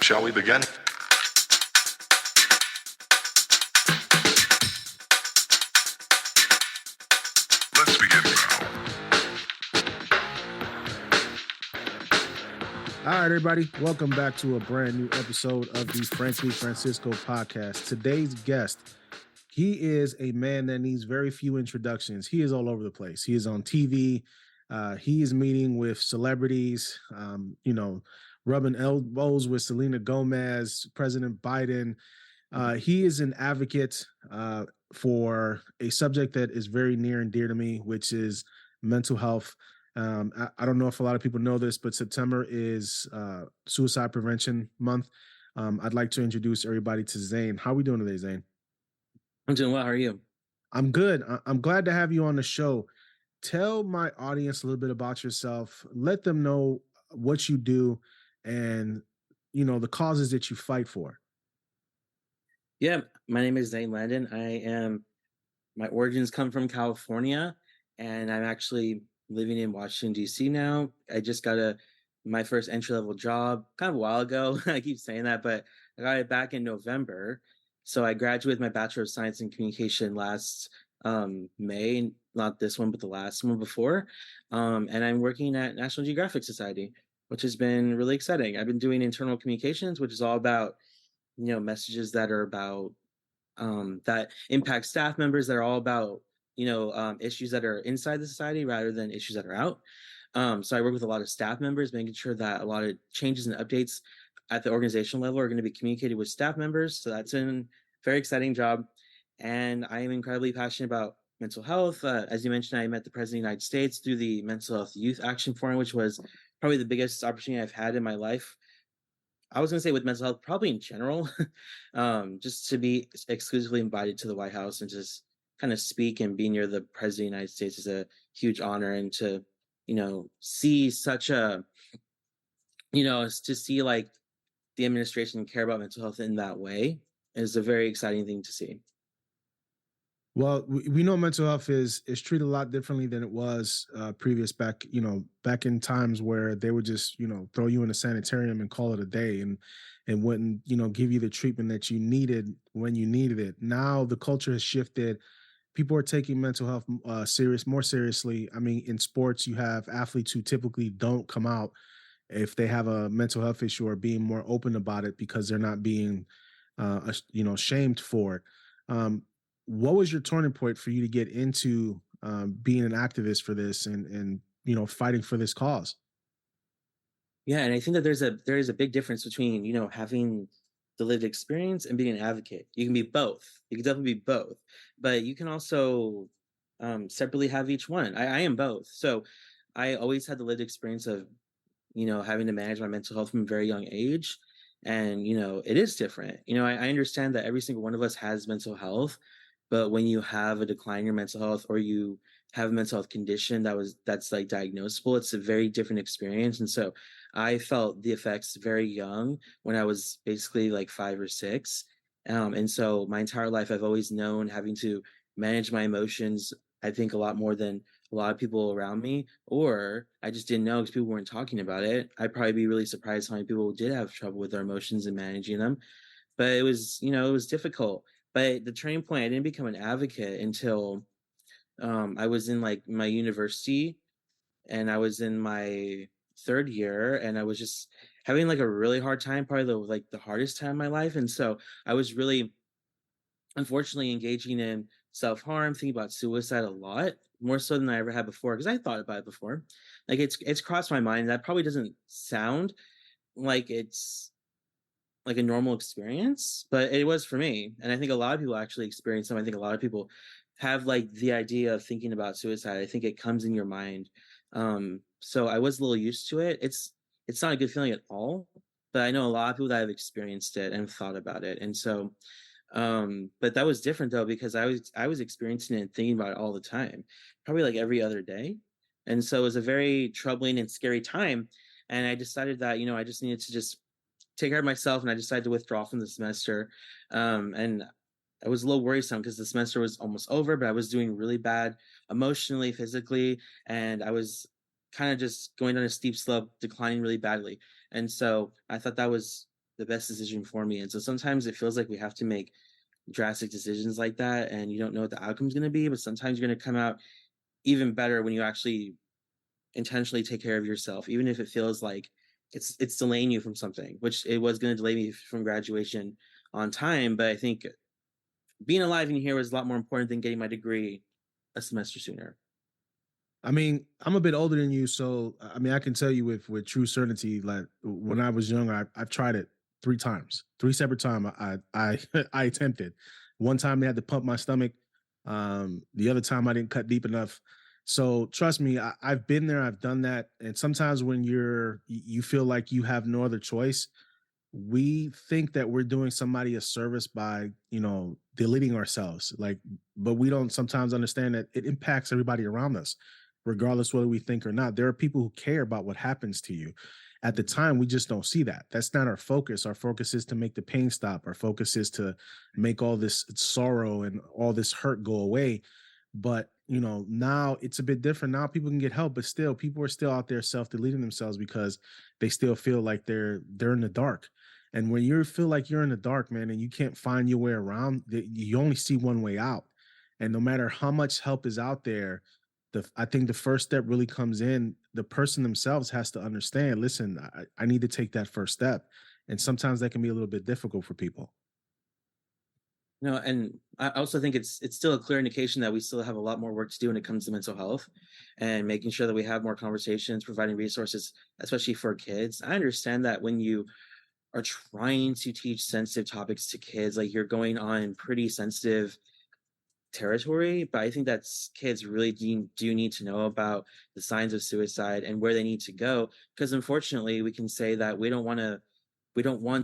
Shall we begin? Let's begin now. All right, everybody. Welcome back to a brand new episode of the Frankly Francisco podcast. Today's guest, he is a man that needs very few introductions. He is all over the place. He is on TV. He is meeting with celebrities, rubbing elbows with Selena Gomez, President Biden. He is an advocate for a subject that is very near and dear to me, which is mental health. I don't know if a lot of people know this, but September is Suicide Prevention Month. I'd like to introduce everybody to Zane. How are we doing today, Zane? I'm doing well. How are you? I'm good. I'm glad to have you on the show. Tell my audience a little bit about yourself. Let them know what you do and, the causes that you fight for. Yeah, my name is Zane Landin. My origins come from California, and I'm actually living in Washington, D.C. now. I just got my first entry-level job kind of a while ago. I keep saying that, but I got it back in November. So I graduated my Bachelor of Science in Communication last May, not this one, but the last one before. And I'm working at National Geographic Society, which has been really exciting. I've been doing internal communications, which is all about messages that are about that impact staff members, that are all about issues that are inside the society rather than issues that are out. So I work with a lot of staff members, making sure that a lot of changes and updates at the organizational level are going to be communicated with staff members. So that's a very exciting job, and I am incredibly passionate about mental health. As you mentioned, I met the President of the United States through the Mental Health Youth Action Forum, which was probably the biggest opportunity I've had in my life. I was going to say with mental health, probably in general, just to be exclusively invited to the White House and just kind of speak and be near the President of the United States is a huge honor. And to, see such to see like the administration care about mental health in that way is a very exciting thing to see. Well, we know mental health is treated a lot differently than it was previous back in times where they would just throw you in a sanitarium and call it a day and wouldn't give you the treatment that you needed when you needed it. Now the culture has shifted. People are taking mental health more seriously. I mean, in sports, you have athletes who typically don't come out if they have a mental health issue or being more open about it because they're not being shamed for it. What was your turning point for you to get into being an activist for this and fighting for this cause? Yeah, and I think that there is a big difference between having the lived experience and being an advocate. You can be both. You can definitely be both, but you can also separately have each one. I am both. So I always had the lived experience of having to manage my mental health from a very young age, and it is different. I understand that every single one of us has mental health, but when you have a decline in your mental health, or you have a mental health condition that's like diagnosable, it's a very different experience. And so I felt the effects very young, when I was basically like 5 or 6. And so my entire life I've always known having to manage my emotions, I think, a lot more than a lot of people around me, or I just didn't know because people weren't talking about it. I'd probably be really surprised how many people did have trouble with their emotions and managing them. But it was, it was difficult. But the turning point, I didn't become an advocate until I was in like my university, and I was in my third year, and I was just having like a really hard time, probably the hardest time in my life. And so I was really, unfortunately, engaging in self-harm, thinking about suicide a lot, more so than I ever had before, because I thought about it before. Like it's crossed my mind. That probably doesn't sound like it's like a normal experience, but it was for me. And I think a lot of people actually experience them. I think a lot of people have like the idea of thinking about suicide. I think it comes in your mind. So I was a little used to it. It's not a good feeling at all, but I know a lot of people that have experienced it and thought about it. And so but that was different though, because I was experiencing it and thinking about it all the time, probably like every other day. And so it was a very troubling and scary time. And I decided that, I just needed to just take care of myself, and I decided to withdraw from the semester. And I was a little worrisome because the semester was almost over, but I was doing really bad emotionally, physically, and I was kind of just going down a steep slope, declining really badly. And so I thought that was the best decision for me. And so sometimes it feels like we have to make drastic decisions like that, and you don't know what the outcome's going to be. But sometimes you're going to come out even better when you actually intentionally take care of yourself, even if it feels like it's delaying you from something, which it was going to delay me from graduation on time. But I think being alive in here was a lot more important than getting my degree a semester sooner. I mean, I'm a bit older than you, so I mean, I can tell you with true certainty. Like when I was younger, I've tried it 3 times, 3 separate times. I attempted. One time they had to pump my stomach. The other time I didn't cut deep enough. So trust me, I've been there. I've done that. And sometimes when you feel like you have no other choice, we think that we're doing somebody a service by deleting ourselves, like, but we don't sometimes understand that it impacts everybody around us, regardless whether we think or not. There are people who care about what happens to you. At the time, we just don't see that. That's not our focus. Our focus is to make the pain stop. Our focus is to make all this sorrow and all this hurt go away. But now it's a bit different. Now people can get help, but still people are still out there self-deleting themselves because they still feel like they're in the dark. And when you feel like you're in the dark, man, and you can't find your way around, you only see one way out. And no matter how much help is out there, I think the first step really comes in. The person themselves has to understand, listen, I need to take that first step. And sometimes that can be a little bit difficult for people. No, and I also think it's still a clear indication that we still have a lot more work to do when it comes to mental health and making sure that we have more conversations, providing resources, especially for kids. I understand that when you are trying to teach sensitive topics to kids, like you're going on pretty sensitive territory, but I think that's kids really do need to know about the signs of suicide and where they need to go. Because unfortunately, we can say that we don't want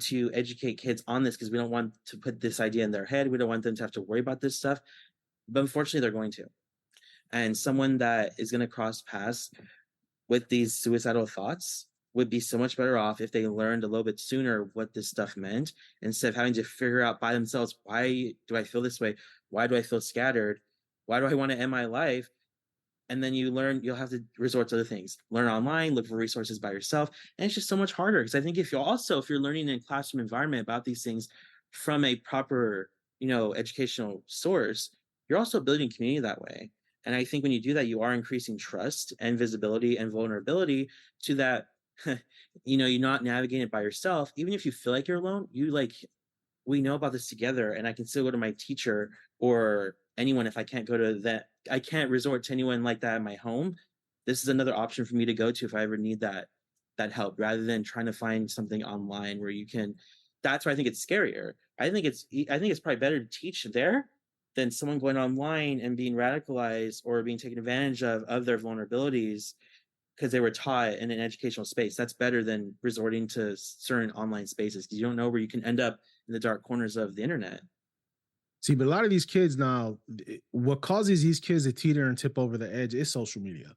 to educate kids on this because we don't want to put this idea in their head. We don't want them to have to worry about this stuff. But unfortunately, they're going to. And someone that is going to cross paths with these suicidal thoughts would be so much better off if they learned a little bit sooner what this stuff meant instead of having to figure out by themselves, why do I feel this way? Why do I feel scattered? Why do I want to end my life? And then you'll have to resort to other things, learn online, look for resources by yourself. And it's just so much harder because I think if you're learning in a classroom environment about these things from a proper educational source, you're also building community that way. And I think when you do that, you are increasing trust and visibility and vulnerability to that. You're not navigating it by yourself. Even if you feel like you're alone, we know about this together, and I can still go to my teacher or anyone. If I can't go to that, I can't resort to anyone like that in my home. This is another option for me to go to if I ever need that help, rather than trying to find something online where you can. That's why I think it's scarier. I think it's probably better to teach there than someone going online and being radicalized or being taken advantage of their vulnerabilities because they were taught in an educational space. That's better than resorting to certain online spaces because you don't know where you can end up in the dark corners of the internet. See, but a lot of these kids now, what causes these kids to teeter and tip over the edge is social media.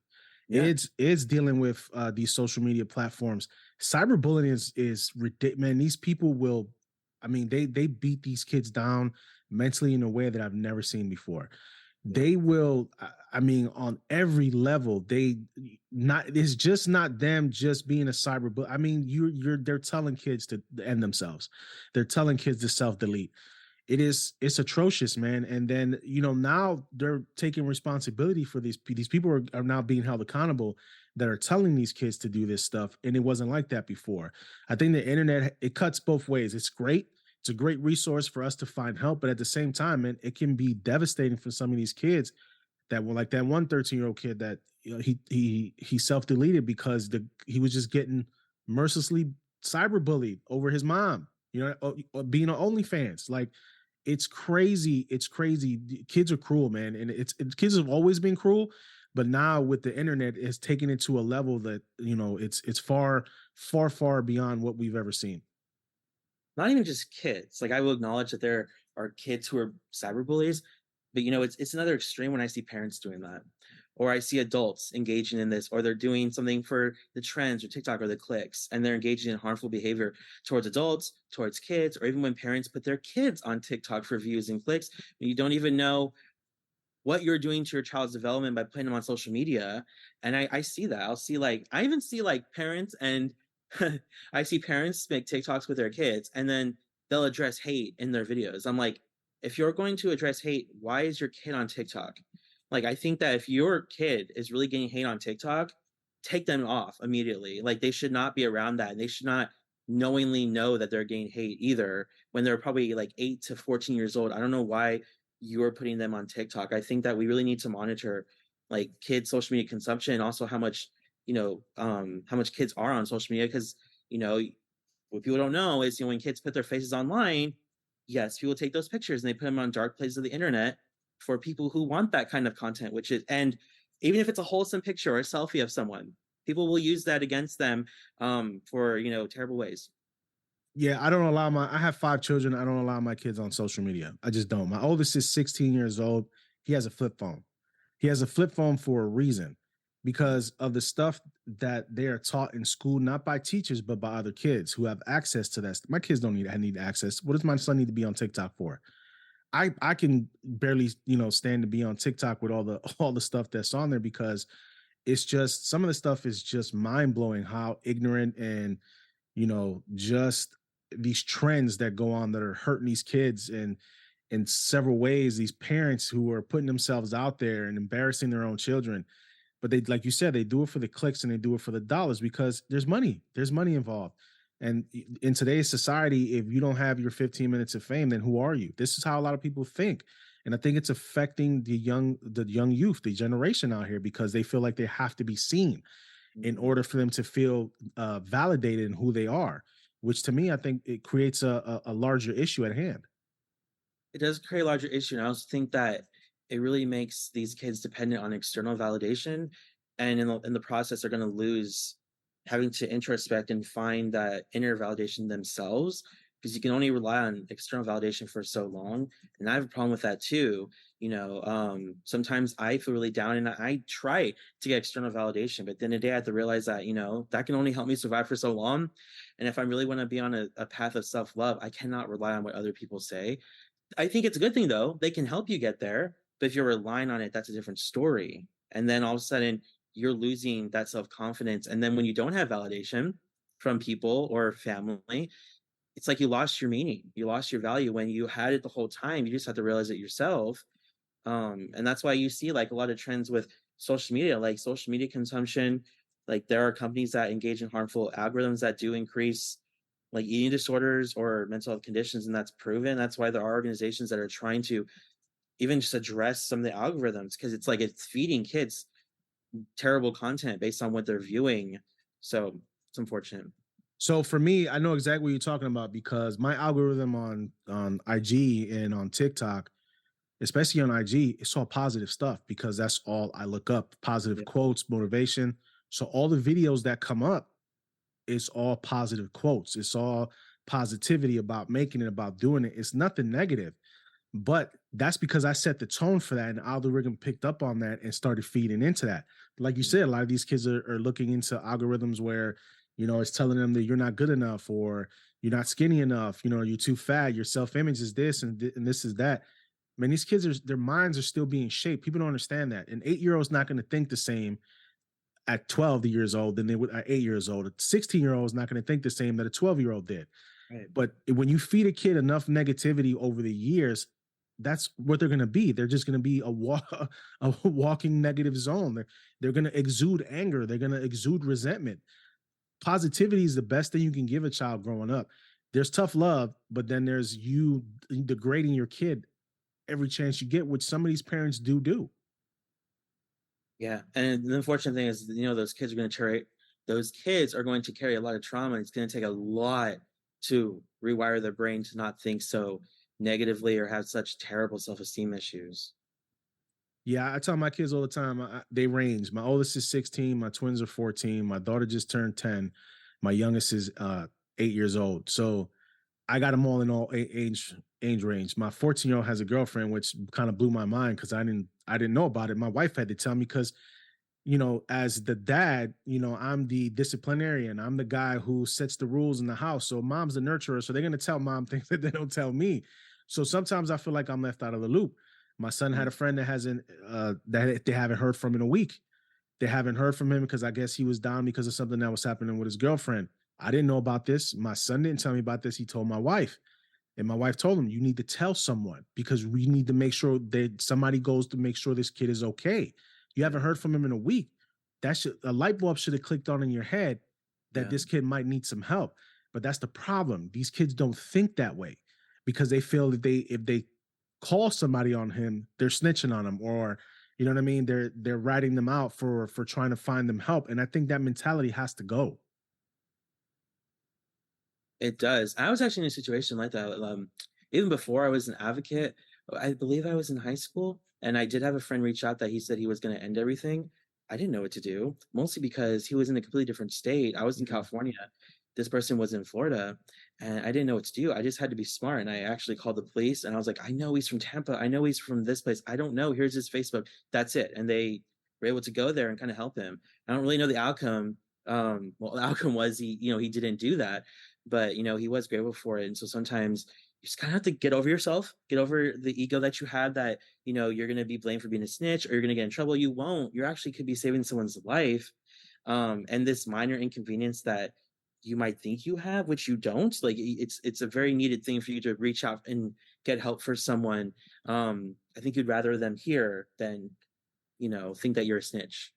Yeah. It's dealing with these social media platforms. Cyberbullying is ridiculous. Man, these people will, I mean, they beat these kids down mentally in a way that I've never seen before. Yeah. They will, I mean, on every level, it's just not them just being a cyber. I mean, they're telling kids to end themselves. They're telling kids to self-delete. It's atrocious, man. And then now they're taking responsibility for these people are now being held accountable that are telling these kids to do this stuff, and it wasn't like that before. I think the internet, it cuts both ways. It's great. It's a great resource for us to find help, but at the same time, man, it can be devastating for some of these kids that were like that one 13-year-old kid that he self-deleted because he was just getting mercilessly cyberbullied over his mom, or being on OnlyFans. Like, it's crazy. It's crazy. Kids are cruel, man. And kids have always been cruel, but now with the internet, it's taken it to a level that, it's far, far, far beyond what we've ever seen. Not even just kids. Like I will acknowledge that there are kids who are cyberbullies, but it's another extreme when I see parents doing that. Or I see adults engaging in this, or they're doing something for the trends or TikTok or the clicks, and they're engaging in harmful behavior towards adults, towards kids, or even when parents put their kids on TikTok for views and clicks, when you don't even know what you're doing to your child's development by putting them on social media. And I see that. I even see like parents and I see parents make TikToks with their kids and then they'll address hate in their videos. I'm like, if you're going to address hate, why is your kid on TikTok? Like, I think that if your kid is really getting hate on TikTok, take them off immediately. Like, they should not be around that. And they should not knowingly know that they're getting hate either when they're probably like 8 to 14 years old. I don't know why you're putting them on TikTok. I think that we really need to monitor like kids' social media consumption and also how much kids are on social media because you know what people don't know is when kids put their faces online, yes, people take those pictures and they put them on dark places of the internet for people who want that kind of content, which is and even if it's a wholesome picture or a selfie of someone, people will use that against them for terrible ways. Yeah, I have 5 children. I don't allow my kids on social media. I just don't. My oldest is 16 years old. He has a flip phone. He has a flip phone for a reason because of the stuff that they are taught in school, not by teachers, but by other kids who have access to that. My kids don't need access. What does my son need to be on TikTok for? I can barely, stand to be on TikTok with all the stuff that's on there because it's just some of the stuff is just mind blowing how ignorant and just these trends that go on that are hurting these kids and in several ways, these parents who are putting themselves out there and embarrassing their own children. But they, like you said, they do it for the clicks and they do it for the dollars because there's money involved. And in today's society, if you don't have your 15 minutes of fame, then who are you? This is how a lot of people think. And I think it's affecting the young youth, the generation out here, because they feel like they have to be seen in Mhm. order for them to feel validated in who they are, which to me, I think it creates a larger issue at hand. It does create a larger issue, and I also think that it really makes these kids dependent on external validation, and in the process, they're gonna lose having to introspect and find that inner validation themselves, because you can only rely on external validation for so long, and I have a problem with that too. Sometimes I feel really down, and I try to get external validation, but then the day I have to realize that that can only help me survive for so long, and if I really want to be on a path of self love, I cannot rely on what other people say. I think it's a good thing though. They can help you get there, but if you're relying on it, that's a different story. And then all of a sudden, you're losing that self confidence. And then when you don't have validation from people or family, it's like you lost your meaning. You lost your value when you had it the whole time. You just have to realize it yourself. And that's why you see like a lot of trends with social media, like social media consumption. Like there are companies that engage in harmful algorithms that do increase like eating disorders or mental health conditions, and that's proven. That's why there are organizations that are trying to even just address some of the algorithms because it's like it's feeding kids terrible content based on what they're viewing. So it's unfortunate. So for me, I know exactly what you're talking about because my algorithm on IG and on TikTok, especially on IG, it's all positive stuff because that's all I look up, positive Yeah. quotes, motivation. So all the videos that come up, it's all positive quotes. It's all positivity about making it, about doing it. It's nothing negative. But that's because I set the tone for that, and the algorithm picked up on that and started feeding into that. Like you Mhm. said, a lot of these kids are looking into algorithms where it's telling them that you're not good enough or you're not skinny enough. You're too fat. Your self image is this and this is that. Man, these kids are their minds are still being shaped. People don't understand that. An 8-year-old is not going to think the same at 12 years old than they would at 8 years old. A 16-year-old is not going to think the same that a 12-year-old did. Right. But when you feed a kid enough negativity over the years, that's what they're going to be. They're just going to be a walking negative zone. They're going to exude anger. They're going to exude resentment. Positivity is the best thing you can give a child growing up. There's tough love, but then there's you degrading your kid every chance you get, which some of these parents do. Yeah. And the unfortunate thing is, those kids are going to carry a lot of trauma. It's going to take a lot to rewire their brain to not think so negatively or have such terrible self-esteem issues. Yeah, I tell my kids all the time, they range. My oldest is 16, my twins are 14, my daughter just turned 10, my youngest is 8 years old. So I got them all in all age range. My 14-year-old has a girlfriend, which kind of blew my mind because I didn't know about it. My wife had to tell me because as the dad, I'm the disciplinarian. I'm the guy who sets the rules in the house. So mom's the nurturer. So they're going to tell mom things that they don't tell me. So sometimes I feel like I'm left out of the loop. My son had Mm. a friend that they haven't heard from in a week. They haven't heard from him because I guess he was down because of something that was happening with his girlfriend. I didn't know about this. My son didn't tell me about this. He told my wife. And my wife told him, you need to tell someone because we need to make sure that somebody goes to make sure this kid is okay. You haven't Yeah. heard from him in a week. A light bulb should have clicked on in your head that Yeah. this kid might need some help. But that's the problem. These kids don't think that way because they feel that if they call somebody on him, they're snitching on him, or you know what I mean? They're writing them out for trying to find them help. And I think that mentality has to go. It does. I was actually in a situation like that. Even before I was an advocate, I believe I was in high school, and I did have a friend reach out that he said he was going to end everything. I didn't know what to do, mostly because he was in a completely different state. I was in Mhm. California. This person was in Florida, and I didn't know what to do. I just had to be smart, and I actually called the police, and I was like, "I know he's from Tampa. I know he's from this place. I don't know. Here's his Facebook. That's it." And they were able to go there and kind of help him. I don't really know the outcome. Well, the outcome was he didn't do that, but he was grateful for it. And so sometimes you just kind of have to get over yourself, get over the ego that you had, that you're going to be blamed for being a snitch, or you're going to get in trouble. You won't. You actually could be saving someone's life. And this minor inconvenience that you might think you have, which you don't, like, it's a very needed thing for you to reach out and get help for someone. I think you'd rather them hear than think that you're a snitch.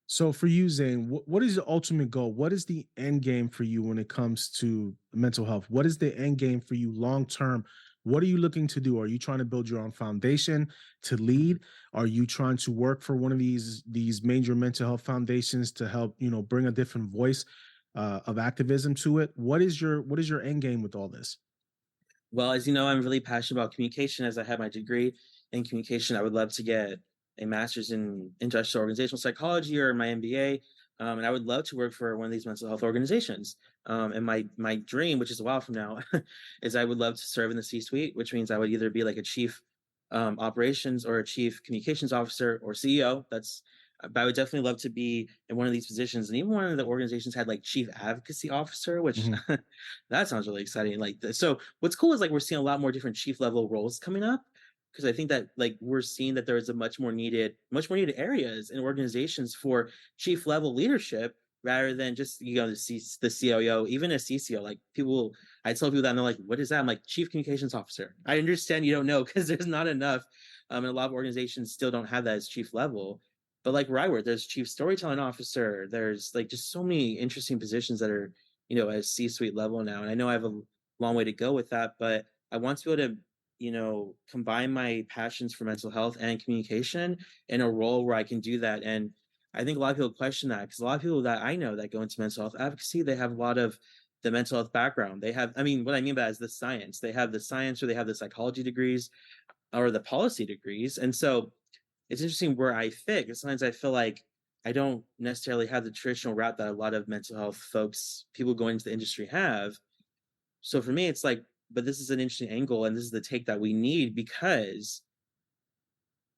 So for you, Zane, what is the ultimate goal? What is the end game for you when it comes to mental health? What is the end game for you long term? What are you looking to do? Are you trying to build your own foundation to lead? Are you trying to work for one of these major mental health foundations to help bring a different voice of activism to it? What is your end game with all this? Well, as you know, I'm really passionate about communication. As I have my degree in communication, I would love to get a master's in industrial organizational psychology or my MBA. And I would love to work for one of these mental health organizations. And my dream, which is a while from now, is I would love to serve in the C-suite, which means I would either be like a chief operations or a chief communications officer or CEO. But I would definitely love to be in one of these positions. And even one of the organizations had like chief advocacy officer, which Mhm. that sounds really exciting. So what's cool is like we're seeing a lot more different chief level roles coming up, because I think that like we're seeing that there is a much more needed areas in organizations for chief level leadership, rather than just the COO, even a CCO. Like people, I tell people that and they're like, "What is that?" I'm like, "Chief Communications Officer." I understand you don't know because there's not enough, and a lot of organizations still don't have that as chief level. But like where I work, there's chief storytelling officer. There's like just so many interesting positions that are at C-suite level now, and I know I have a long way to go with that, but I want to be able to combine my passions for mental health and communication in a role where I can do that. And I think a lot of people question that, because a lot of people that I know that go into mental health advocacy, they have a lot of the mental health background. They have, I mean, what I mean by that is the science. They have the science, or they have the psychology degrees, or the policy degrees. And so it's interesting where I fit, because sometimes I feel like I don't necessarily have the traditional route that a lot of mental health folks, people going into the industry, have. So for me, it's like, but this is an interesting angle, and this is the take that we need, because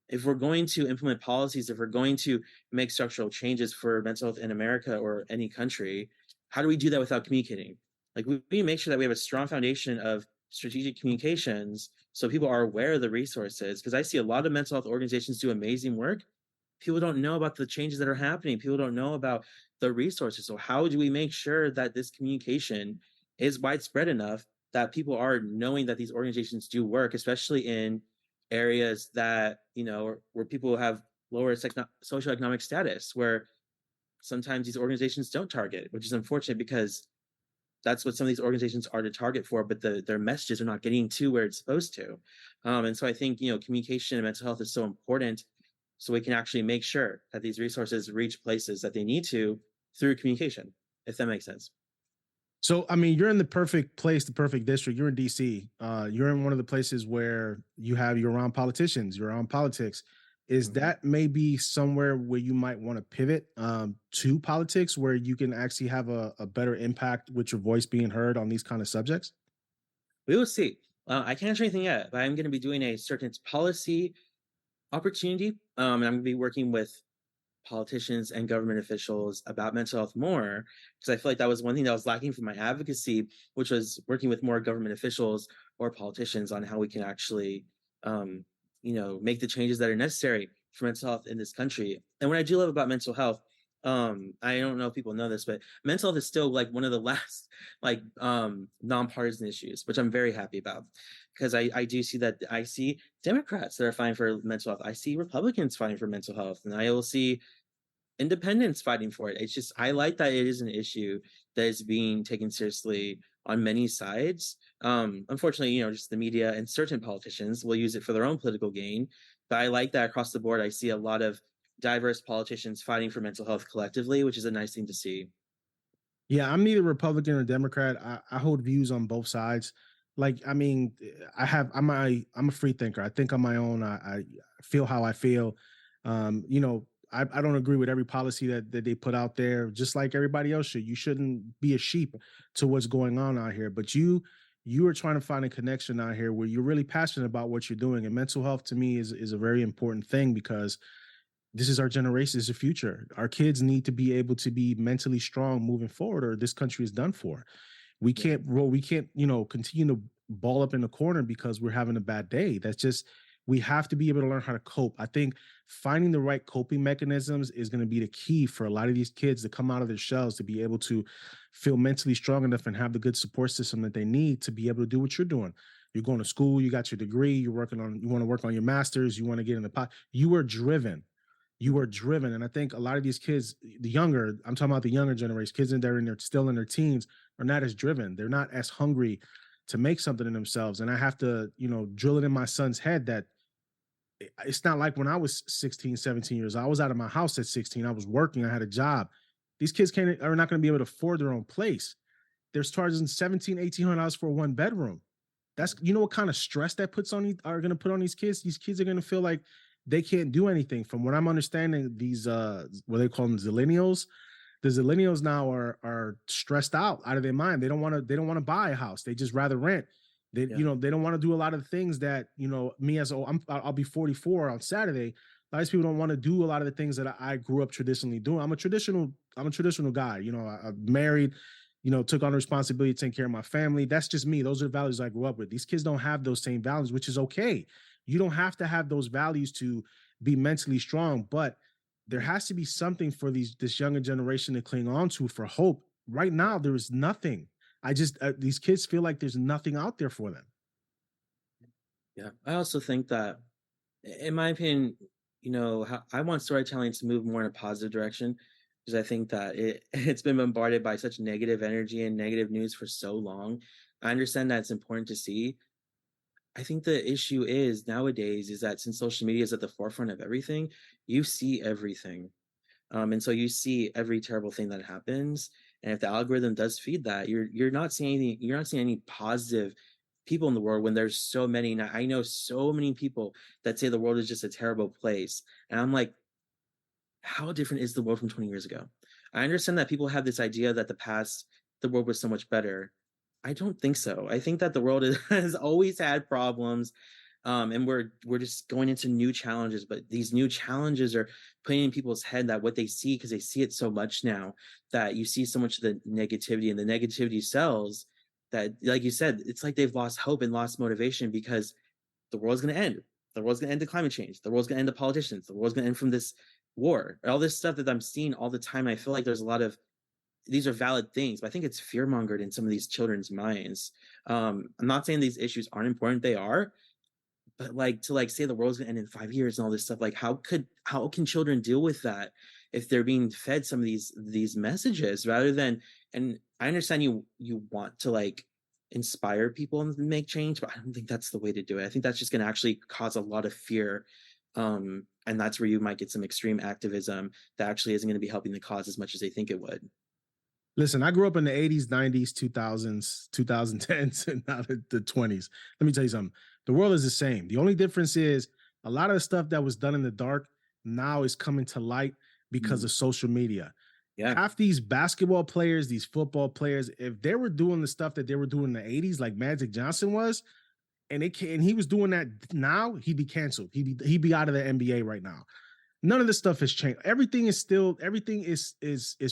if we're going to implement policies, if we're going to make structural changes for mental health in America or any country, how do we do that without communicating? Like, we need to make sure that we have a strong foundation of strategic communications so people are aware of the resources. Because I see a lot of mental health organizations do amazing work. People don't know about the changes that are happening. People don't know about the resources. So, how do we make sure that this communication is widespread enough that people are knowing that these organizations do work, especially in areas that where people have lower socioeconomic status, where sometimes these organizations don't target, which is unfortunate, because that's what some of these organizations are to target for, but their messages are not getting to where it's supposed to. And so I think communication and mental health is so important, so we can actually make sure that these resources reach places that they need to through communication, if that makes sense. So, I mean, you're in the perfect place, the perfect district. You're in DC. You're in one of the places where you're around politicians, you're around politics. Is Mhm. that maybe somewhere where you might want to pivot to politics, where you can actually have a better impact with your voice being heard on these kind of subjects? We will see. I can't answer anything yet, but I'm going to be doing a certain policy opportunity, and I'm going to be working with politicians and government officials about mental health more, because I feel like that was one thing that was lacking from my advocacy, which was working with more government officials or politicians on how we can actually um, make the changes that are necessary for mental health in this country. And what I do love about mental health, I don't know if people know this, but mental health is still like one of the last like nonpartisan issues, which I'm very happy about because I do see that I see Democrats that are fighting for mental health. I see Republicans fighting for mental health, and I will see independents fighting for it. It's just I like that it is an issue that is being taken seriously on many sides. Unfortunately, just the media and certain politicians will use it for their own political gain. But I like that across the board. I see a lot of diverse politicians fighting for mental health collectively, which is a nice thing to see. Yeah, I'm neither Republican or Democrat. I hold views on both sides. Like, I mean, I'm a free thinker. I think on my own. I feel how I feel. I don't agree with every policy that they put out there, just like everybody else should. You shouldn't be a sheep to what's going on out here. But you are trying to find a connection out here where you're really passionate about what you're doing. And mental health to me is a very important thing because this is our generation, this is the future. Our kids need to be able to be mentally strong moving forward, or this country is done for. Yeah. We can't, continue to ball up in the corner because we're having a bad day. That's just we have to be able to learn how to cope. I think finding the right coping mechanisms is going to be the key for a lot of these kids to come out of their shells, to be able to feel mentally strong enough and have the good support system that they need to be able to do what you're doing. You're going to school, you got your degree, you want to work on your masters, you want to get in the pot. You are driven, you are driven. And I think a lot of these kids, I'm talking about the younger generation, kids in there and they're still in their teens, are not as driven. They're not as hungry to make something in themselves. And I have to, drill it in my son's head that it's not like when I was 16, 17 years. I was out of my house at 16. I was working, I had a job. These kids are not going to be able to afford their own place. They're charging 17, $1,800 for one bedroom. That's, what kind of stress that are going to put on these kids. These kids are going to feel like they can't do anything. From what I'm understanding, these what they call them, zillennials. The zillennials now are stressed out of their mind. They don't want to buy a house. They just rather rent. They don't want to do a lot of the things that, me as I'll be 44 on Saturday. A lot of people don't want to do a lot of the things that I grew up traditionally doing. I'm a traditional guy. I'm married, took on the responsibility to take care of my family. That's just me. Those are the values I grew up with. These kids don't have those same values, which is okay. You don't have to have those values to be mentally strong, but there has to be something for this younger generation to cling on to for hope. Right now, there is nothing. These kids feel like there's nothing out there for them. Yeah. I also think that, in my opinion, I want storytelling to move more in a positive direction because I think that it's been bombarded by such negative energy and negative news for so long. I understand that it's important to see. I think the issue is nowadays is that since social media is at the forefront of everything, you see everything. And so you see every terrible thing that happens. And if the algorithm does feed that, you're not seeing any positive people in the world when there's so many. Now, I know so many people that say the world is just a terrible place. And I'm like, how different is the world from 20 years ago? I understand that people have this idea that the world was so much better. I don't think so. I think that the world has always had problems, and we're just going into new challenges. But these new challenges are putting in people's head that what they see, because they see it so much now, that you see so much of the negativity, and the negativity sells. That, like you said, it's like they've lost hope and lost motivation because the world's going to end. The world's going to end to climate change. The world's going to end to politicians. The world's going to end from this war. All this stuff that I'm seeing all the time. I feel like there's a lot of these are valid things, but I think it's fear mongered in some of these children's minds. I'm not saying these issues aren't important; they are, but like to say the world's gonna end in 5 years and all this stuff, like how can children deal with that if they're being fed some of these messages rather than, and I understand you want to inspire people and make change, but I don't think that's the way to do it. I think that's just gonna actually cause a lot of fear. And that's where you might get some extreme activism that actually isn't going to be helping the cause as much as they think it would. Listen, I grew up in the 80s, 90s, 2000s, 2010s, and now the 20s. Let me tell you something. The world is the same. The only difference is a lot of the stuff that was done in the dark now is coming to light because of social media. Yeah. Half these basketball players, these football players, if they were doing the stuff that they were doing in the 80s, like Magic Johnson was, and he was doing that now, he'd be canceled. He'd be out of the NBA right now. None of this stuff has changed. Everything is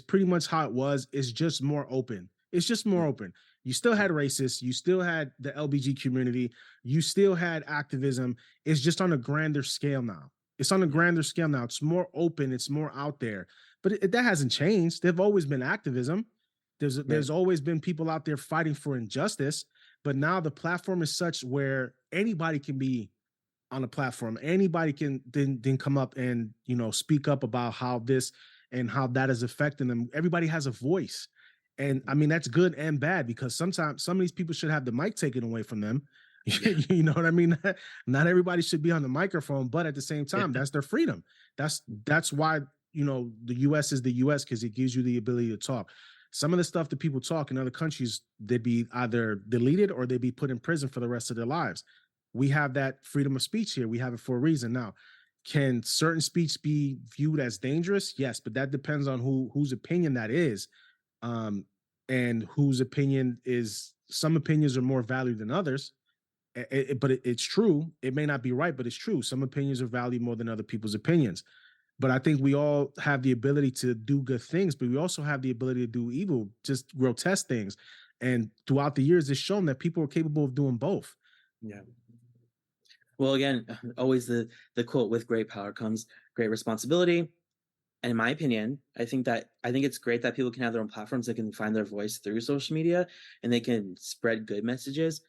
pretty much how it was. It's just more open. It's just more open. You still had racists. You still had the LBG community. You still had activism. It's just on a grander scale now. It's on a grander scale now. It's more open. It's more out there. but that hasn't changed. There've always been activism. Right. There's always been people out there fighting for injustice, but now the platform is such where anybody can be on a platform. Anybody can then come up and speak up about how this and how that is affecting them. Everybody has a voice. And I mean that's good and bad because sometimes some of these people should have the mic taken away from them. Yeah. You know what I mean? Not everybody should be on the microphone, but at the same time, that's their freedom. That's why the US is the US because it gives you the ability to talk. Some of the stuff that people talk in other countries, they'd be either deleted or they'd be put in prison for the rest of their lives. We have that freedom of speech here. We have it for a reason. Now, can certain speech be viewed as dangerous? Yes, but that depends on whose opinion that is, um, and whose opinion is. Some opinions are more valued than others. But it's true. It may not be right, but it's true. Some opinions are valued more than other people's opinions. But I think we all have the ability to do good things, but we also have the ability to do evil, just grotesque things. And throughout the years, it's shown that people are capable of doing both. Yeah. Well, again, always the quote, with great power comes great responsibility. And in my opinion, I think it's great that people can have their own platforms. They can find their voice through social media and they can spread good messages.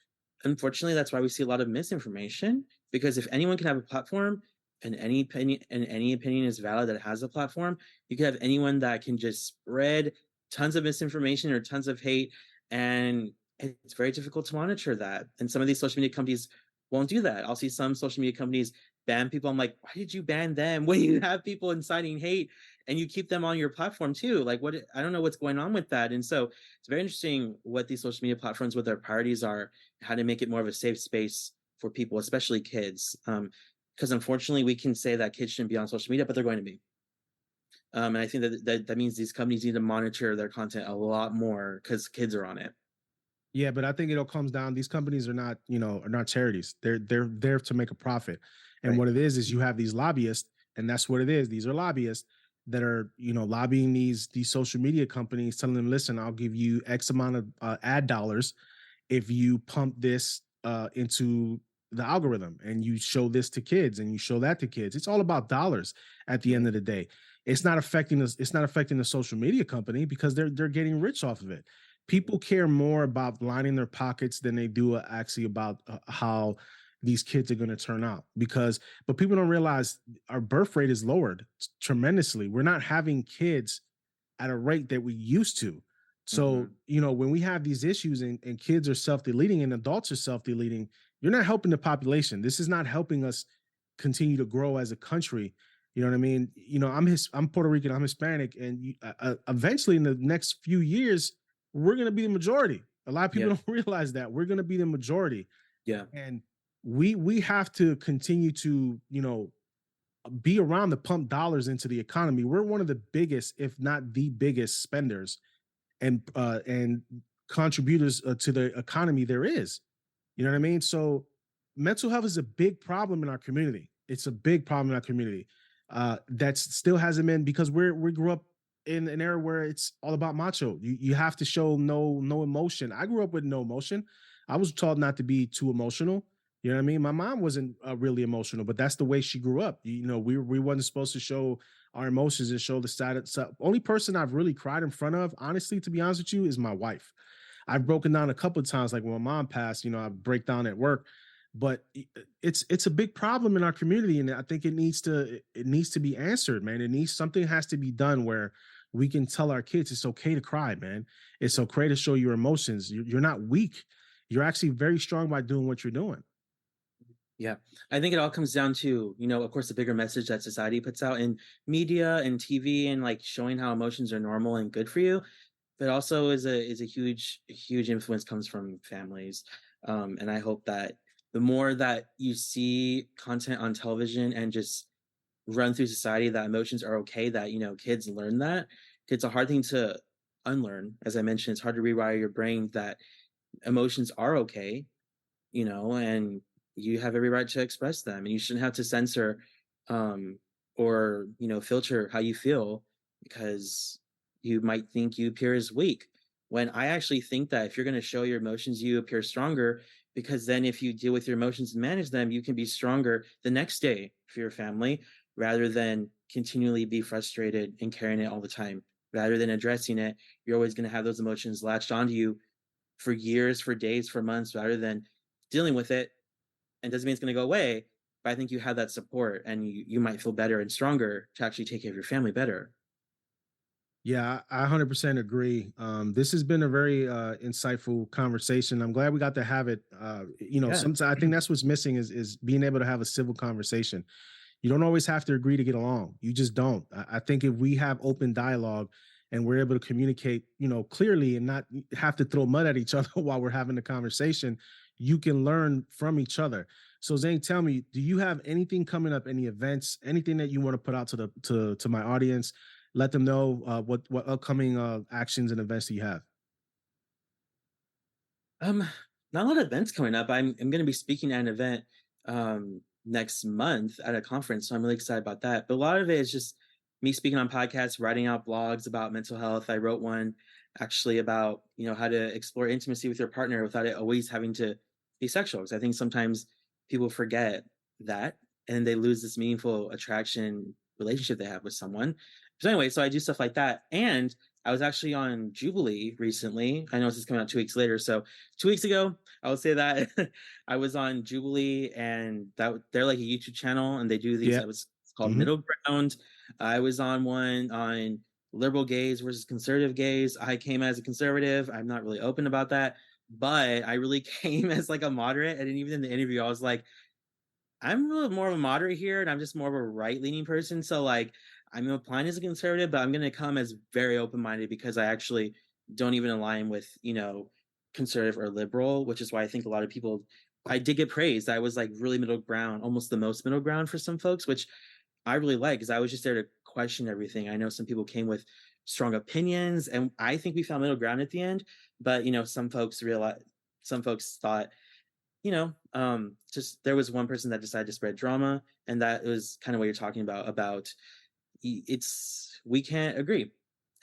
Unfortunately, that's why we see a lot of misinformation, because if anyone can have a platform and any opinion is valid that has a platform, you can have anyone that can just spread tons of misinformation or tons of hate, and it's very difficult to monitor that. And some of these social media companies won't do that. I'll see some social media companies ban people. I'm like, why did you ban them when you have people inciting hate and you keep them on your platform too? Like, what? I don't know what's going on with that. And so it's very interesting what these social media platforms, what their priorities are, how to make it more of a safe space for people, especially kids. Because unfortunately, we can say that kids shouldn't be on social media, but they're going to be. And I think that means these companies need to monitor their content a lot more because kids are on it. Yeah, but I think it all comes down. These companies are not charities. They're there to make a profit. And Right. what it is you have these lobbyists, and that's what it is. These are lobbyists that are lobbying these social media companies, telling them, listen, I'll give you X amount of ad dollars if you pump this into the algorithm and you show this to kids and you show that to kids. It's all about dollars at the end Right. of the day. It's not affecting us. It's not affecting the social media company because they're getting rich off of it. People care more about lining their pockets than they do actually about how these kids are going to turn out. But people don't realize our birth rate is lowered tremendously. We're not having kids at a rate that we used to. So, Mhm. when we have these issues and kids are self-deleting and adults are self-deleting, you're not helping the population. This is not helping us continue to grow as a country. You know what I mean? I'm Puerto Rican, I'm Hispanic, and eventually in the next few years, we're going to be the majority. A lot of people Yeah. don't realize that we're going to be the majority, Yeah. and we have to continue to be around to pump dollars into the economy. We're one of the biggest, if not the biggest, spenders and contributors to the economy there is. You know what I mean? So mental health is a big problem in our community. It's a big problem in our community. That still hasn't been because we grew up in an era where it's all about macho. You have to show no emotion. I grew up with no emotion. I was taught not to be too emotional. You know what I mean? My mom wasn't really emotional, but that's the way she grew up. We wasn't supposed to show our emotions and show the side. So only person I've really cried in front of, honestly, to be honest with you, is my wife. I've broken down a couple of times, like when my mom passed, I break down at work. But it's a big problem in our community, and I think it needs to be answered, man. Something has to be done where we can tell our kids it's okay to cry, man. It's okay to show your emotions. You're not weak. You're actually very strong by doing what you're doing. Yeah. I think it all comes down to, of course, the bigger message that society puts out in media and TV and like showing how emotions are normal and good for you. But also is a huge influence comes from families. And I hope that the more that you see content on television and just run through society that emotions are okay, that kids learn that. It's a hard thing to unlearn. As I mentioned, it's hard to rewire your brain that emotions are okay, and you have every right to express them, and you shouldn't have to censor um or filter how you feel because you might think you appear as weak, when I actually think that if you're going to show your emotions, you appear stronger, because then if you deal with your emotions and manage them, you can be stronger the next day for your family, rather than continually be frustrated and carrying it all the time. Rather than addressing it, you're always going to have those emotions latched onto you for years, for days, for months, rather than dealing with it. And doesn't mean it's going to go away, but I think you have that support and you might feel better and stronger to actually take care of your family better. Yeah, I 100% agree. This has been a very insightful conversation. I'm glad we got to have it. Yeah. Sometimes I think that's what's missing is being able to have a civil conversation. You don't always have to agree to get along. You just don't. I think if we have open dialogue and we're able to communicate, clearly and not have to throw mud at each other while we're having the conversation, you can learn from each other. So Zane, tell me, do you have anything coming up, any events, anything that you want to put out to my audience? Let them know what upcoming actions and events do you have? Um, Not a lot of events coming up. I'm going to be speaking at an event next month at a conference, so I'm really excited about that. But a lot of it is just me speaking on podcasts, writing out blogs about mental health. I wrote one actually about how to explore intimacy with your partner without it always having to be sexual. Because I think sometimes people forget that and they lose this meaningful attraction relationship they have with someone. So anyway, so I do stuff like that, and I was actually on Jubilee recently. I know this is coming out 2 weeks later, so 2 weeks ago, I would say that I was on Jubilee, and they're like a YouTube channel, and they do these. Yeah. It was called Hmm. Middle Ground. I was on one on liberal gays versus conservative gays. I came as a conservative. I'm not really open about that, but I really came as like a moderate. And even in the interview, I was like, I'm really more of a moderate here, and I'm just more of a right leaning person. So like I'm applying as a conservative, but I'm gonna come as very open minded because I actually don't even align with conservative or liberal, which is why I think a lot of people I did get praised. I was like really middle ground, almost the most middle ground for some folks, which I really like because I was just there to question everything. I know some people came with strong opinions, and I think we found middle ground at the end. But some folks thought just there was one person that decided to spread drama, and that was kind of what you're talking about it's we can't agree,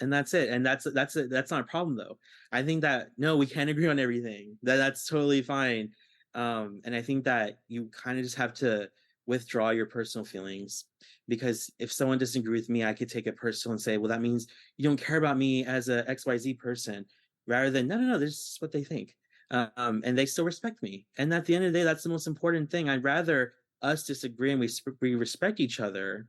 and that's it, and that's not a problem though. I think that no, we can't agree on everything, that's totally fine. And I think that you kind of just have to withdraw your personal feelings, because if someone doesn't agree with me, I could take it personal and say, well, that means you don't care about me as a XYZ person, rather than no, this is what they think. And they still respect me. And at the end of the day, that's the most important thing. I'd rather us disagree and we respect each other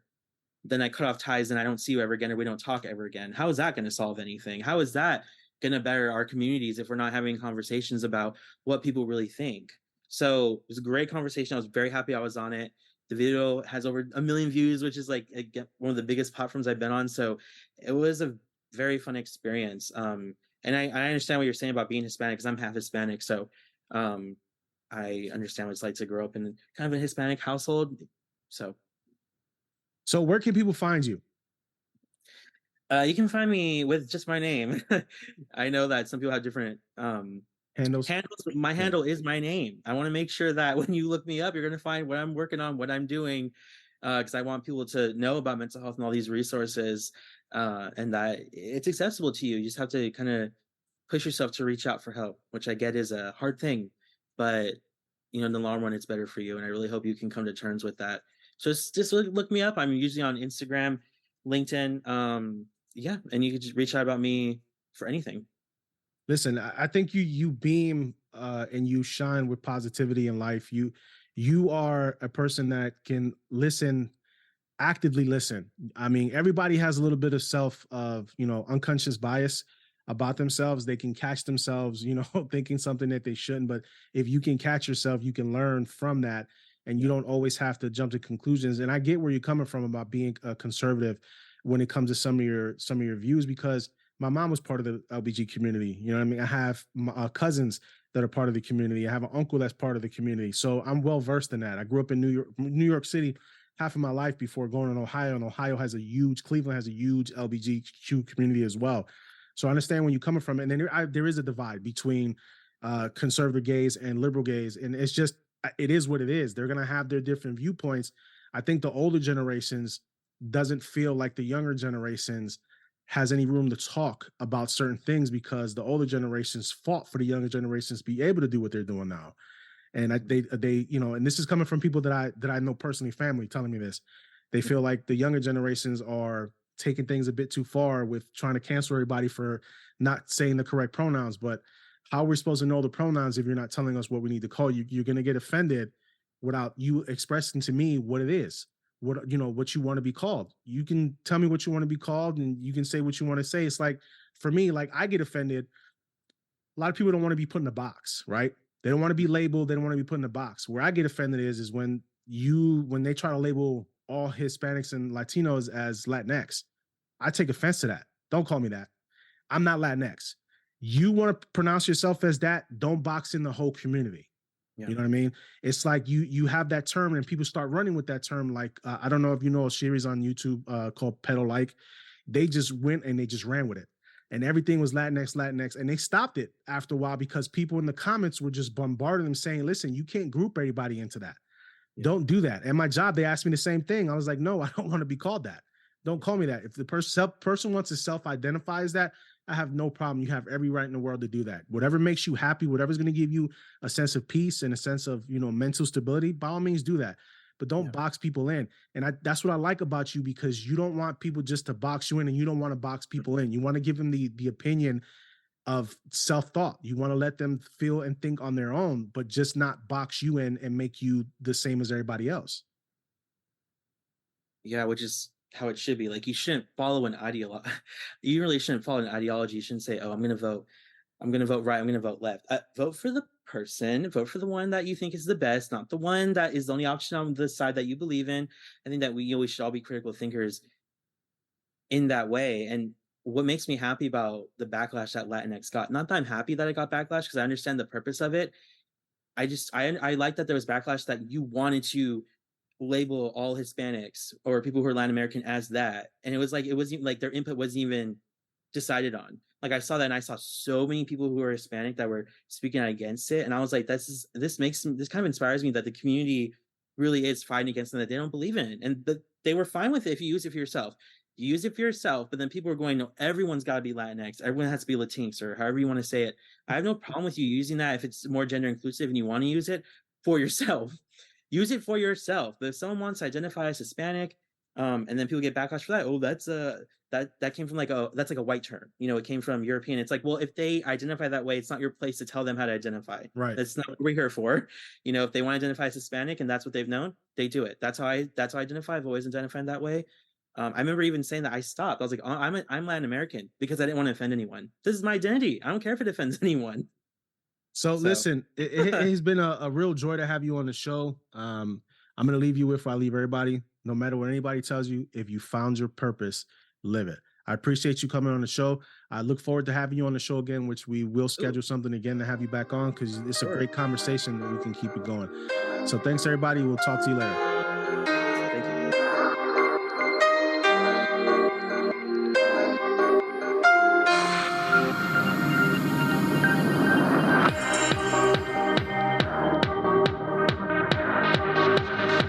than I cut off ties and I don't see you ever again or we don't talk ever again. How is that going to solve anything? How is that going to better our communities if we're not having conversations about what people really think? So it was a great conversation. I was very happy I was on it. The video has over 1 million views, which is like one of the biggest platforms I've been on. So it was a very fun experience. And I understand what you're saying about being Hispanic because I'm half Hispanic. So um, I understand what it's like to grow up in kind of a Hispanic household. So So where can people find you? you can find me with just my name. I know that some people have different Handles? handles. My Yeah. handle is my name. I want to make sure that when you look me up, you're going to find what I'm working on, what I'm doing, because I want people to know about mental health and all these resources, and that it's accessible to you. You just have to kind of push yourself to reach out for help, which I get is a hard thing, but in the long run, it's better for you. And I really hope you can come to terms with that. So just look me up. I'm usually on Instagram, LinkedIn. Yeah, and you can just reach out about me for anything. Listen, I think you beam and you shine with positivity in life. You are a person that can listen, actively listen. I mean, everybody has a little bit of unconscious bias about themselves. They can catch themselves, thinking something that they shouldn't. But if you can catch yourself, you can learn from that, and you Yeah. don't always have to jump to conclusions. And I get where you're coming from about being a conservative when it comes to some of your views, because my mom was part of the LBG community. You know what I mean? I have cousins that are part of the community. I have an uncle that's part of the community. So I'm well versed in that. I grew up in New York City half of my life before going to Ohio, and Ohio has Cleveland has a huge LBGQ community as well. So I understand where you're coming from. And then there is a divide between conservative gays and liberal gays. And it is what it is. They're going to have their different viewpoints. I think the older generations doesn't feel like the younger generations has any room to talk about certain things, because the older generations fought for the younger generations to be able to do what they're doing now. And they and this is coming from people that I know personally, family telling me this, They feel like the younger generations are taking things a bit too far with trying to cancel everybody for not saying the correct pronouns. But how are we supposed to know the pronouns if you're not telling us what we need to call you? You're going to get offended without you expressing to me what it is, what what you want to be called. You can tell me what you want to be called, and you can say what you want to say. It's like, for me, like, I get offended. A lot of people don't want to be put in a box, right? They don't want to be labeled. They don't want to be put in a box. Where I get offended is when they try to label all Hispanics and Latinos as Latinx. I take offense to that. Don't call me that. I'm not Latinx. You want to pronounce yourself as that, don't box in the whole community. Yeah. You know what I mean? It's like you have that term and people start running with that term. Like, I don't know if you know a series on YouTube called Pedal Like. They just went and they just ran with it. And everything was Latinx. And they stopped it after a while because people in the comments were just bombarding them saying, listen, you can't group everybody into that. Yeah. Don't do that. And my job, they asked me the same thing. I was like, no, I don't want to be called that. Don't call me that. If the person wants to self-identify as that, I have no problem. You have every right in the world to do that. Whatever makes you happy, whatever's going to give you a sense of peace and a sense of, mental stability, by all means do that. But don't box people in. And that's what I like about you, because you don't want people just to box you in, and you don't want to box people in. You want to give them the opinion of self-thought. You want to let them feel and think on their own, but just not box you in and make you the same as everybody else. Yeah, which is how it should be. Like, you shouldn't follow an ideology. You really shouldn't follow an ideology. You shouldn't say, oh, I'm going to vote right, I'm going to vote left. Vote for the person, vote for the one that you think is the best, not the one that is the only option on the side that you believe in. I think that we always should all be critical thinkers in that way. And what makes me happy about the backlash that Latinx got, not that I'm happy that it got backlash, because I understand the purpose of it. I like that there was backlash that you wanted to label all Hispanics or people who are Latin American as that. And it wasn't like their input wasn't even decided on. Like, I saw that, and I saw so many people who are Hispanic that were speaking out against it. And I was like, this kind of inspires me that the community really is fighting against them, that they don't believe in it. And they were fine with it if you use it for yourself. You use it for yourself, but then people are going, no, everyone's got to be Latinx. Everyone has to be Latinx, or however you want to say it. I have no problem with you using that if it's more gender inclusive and you want to use it for yourself. Use it for yourself. But if someone wants to identify as Hispanic, and then people get backlash for that, oh, that's that came from that's like a white term. It came from European. It's like, well, if they identify that way, it's not your place to tell them how to identify. Right. That's not what we're here for. If they want to identify as Hispanic and that's what they've known, they do it. That's how I identify. I've always identified that way. I remember even saying that I stopped. I was like, oh, I'm Latin American, because I didn't want to offend anyone. This is my identity. I don't care if it offends anyone. So listen, it has been a real joy to have you on the show. I'm going to leave you with what I leave everybody. No matter what anybody tells you, if you found your purpose, live it. I appreciate you coming on the show. I look forward to having you on the show again, which we will schedule something again to have you back on, because it's a great conversation that we can keep it going. So thanks, everybody. We'll talk to you later.